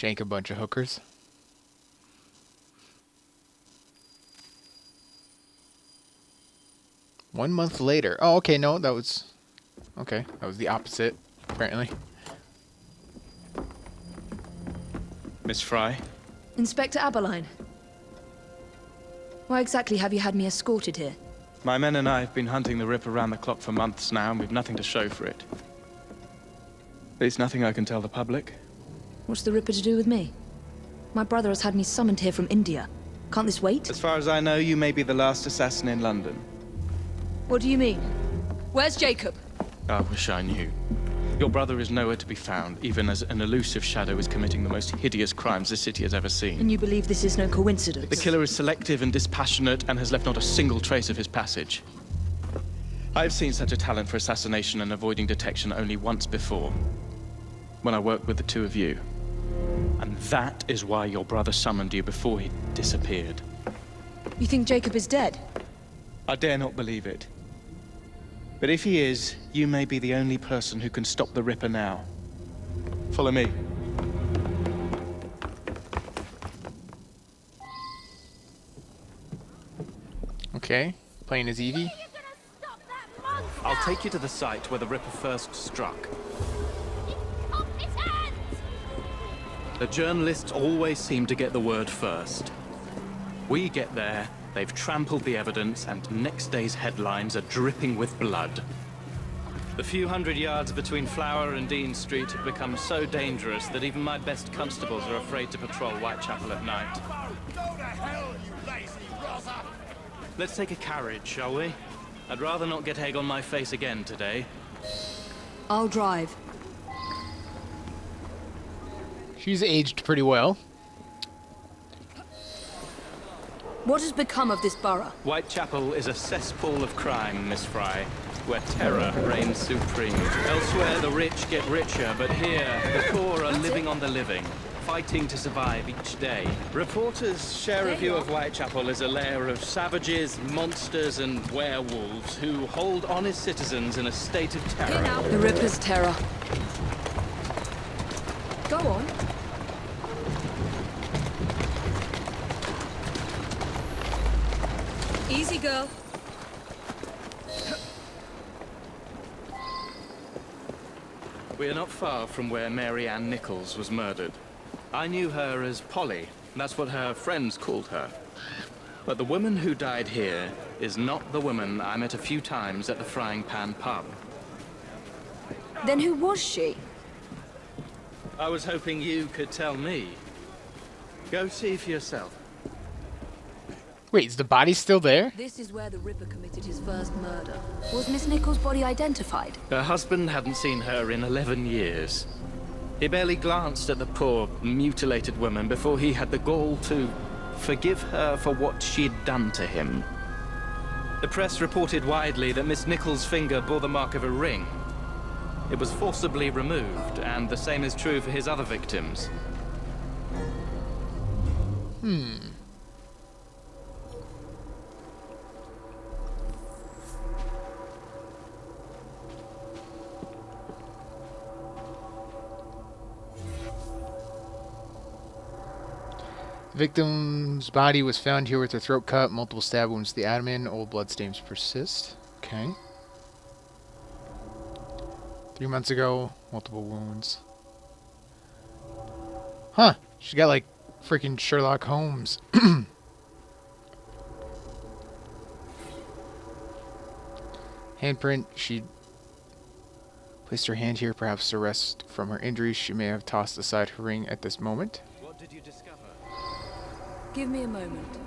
Shank a bunch of hookers. One month later. Oh, okay, no, that was... Okay, that was the opposite, apparently. Miss Frye? Inspector Aberline. Why exactly have you had me escorted here? My men and I have been hunting the Rip around the clock for months now, and we've nothing to show for it. At least nothing I can tell the public. What's the Ripper to do with me? My brother has had me summoned here from India. Can't this wait? As far as I know, you may be the last assassin in London. What do you mean? Where's Jacob? I wish I knew. Your brother is nowhere to be found, even as an elusive shadow is committing the most hideous crimes this city has ever seen. And you believe this is no coincidence? The killer is selective and dispassionate and has left not a single trace of his passage. I've seen such a talent for assassination and avoiding detection only once before, when I worked with the two of you. And that is why your brother summoned you before he disappeared. You think Jacob is dead? I dare not believe it. But if he is, you may be the only person who can stop the Ripper now. Follow me. Okay, playing as Evie. I'll take you to the site where the Ripper first struck. The journalists always seem to get the word first. We get there, they've trampled the evidence, and next day's headlines are dripping with blood. The few hundred yards between Flower and Dean Street have become so dangerous that even my best constables are afraid to patrol Whitechapel at night. Go to hell, you lazy rotter! Let's take a carriage, shall we? I'd rather not get egg on my face again today. I'll drive. She's aged pretty well. What has become of this borough? Whitechapel is a cesspool of crime, Miss Frye, where terror reigns supreme. Elsewhere, the rich get richer, but here, the poor are living on the living, fighting to survive each day. Reporters share a view of Whitechapel as a lair of savages, monsters, and werewolves who hold honest citizens in a state of terror. The Ripper's terror. Go on. Easy, girl. We are not far from where Mary Ann Nichols was murdered. I knew her as Polly. That's what her friends called her. But the woman who died here is not the woman I met a few times at the Frying Pan pub. Then who was she? I was hoping you could tell me. Go see for yourself. Wait, is the body still there? This is where the Ripper committed his first murder. Was Miss Nichols' body identified? Her husband hadn't seen her in 11 years. He barely glanced at the poor, mutilated woman before he had the gall to forgive her for what she'd done to him. The press reported widely that Miss Nichols' finger bore the mark of a ring. It was forcibly removed, and the same is true for his other victims. The victim's body was found here with her throat cut, multiple stab wounds to the abdomen, old bloodstains persist. Okay. 3 months ago, multiple wounds. Huh. She got like freaking Sherlock Holmes. Handprint. She placed her hand here, perhaps to rest from her injuries. She may have tossed aside her ring at this moment. What did you discover? Give me a moment.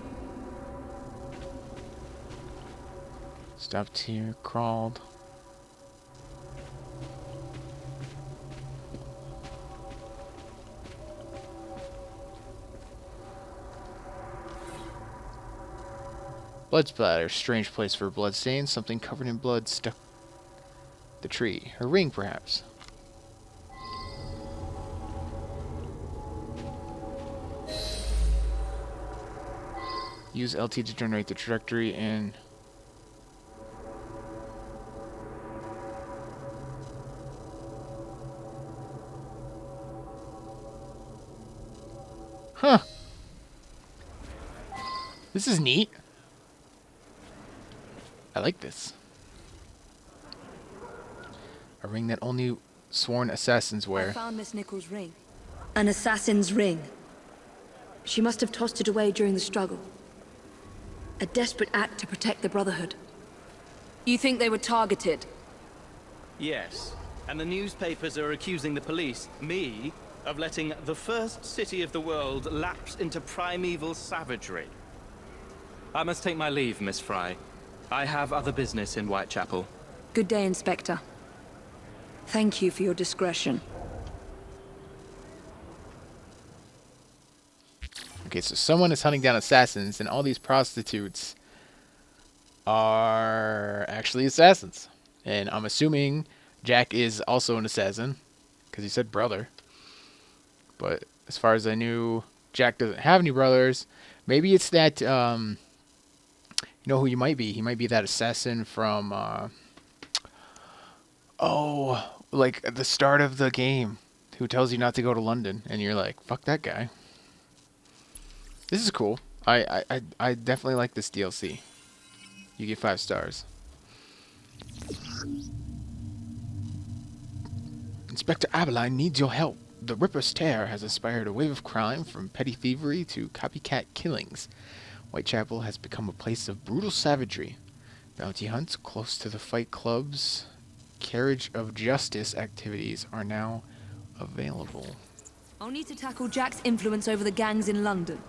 Stopped here, crawled. Blood splatter, strange place for blood stains. Something covered in blood stuck the tree. Her ring, perhaps. Use LT to generate the trajectory and Huh. This is neat. I like this. A ring that only sworn assassins I wear. found Miss Nichols' ring. An assassin's ring. She must have tossed it away during the struggle. A desperate act to protect the Brotherhood. You think they were targeted? Yes. And the newspapers are accusing the police, me, of letting the first city of the world lapse into primeval savagery. I must take my leave, Miss Frye. I have other business in Whitechapel. Good day, Inspector. Thank you for your discretion. Okay, so someone is hunting down assassins, and all these prostitutes are actually assassins. And I'm assuming Jack is also an assassin, because he said brother. But as far as I knew, Jack doesn't have any brothers. Maybe it's that, you know who he might be? He might be that assassin from, like at the start of the game, who tells you not to go to London, and you're like, fuck that guy. This is cool. I definitely like this DLC. You get 5 stars. Inspector Abeline needs your help. The Ripper's Tear has inspired a wave of crime from petty thievery to copycat killings. Whitechapel has become a place of brutal savagery. Bounty hunts close to the fight clubs, carriage of justice activities are now available. I'll need to tackle Jack's influence over the gangs in London.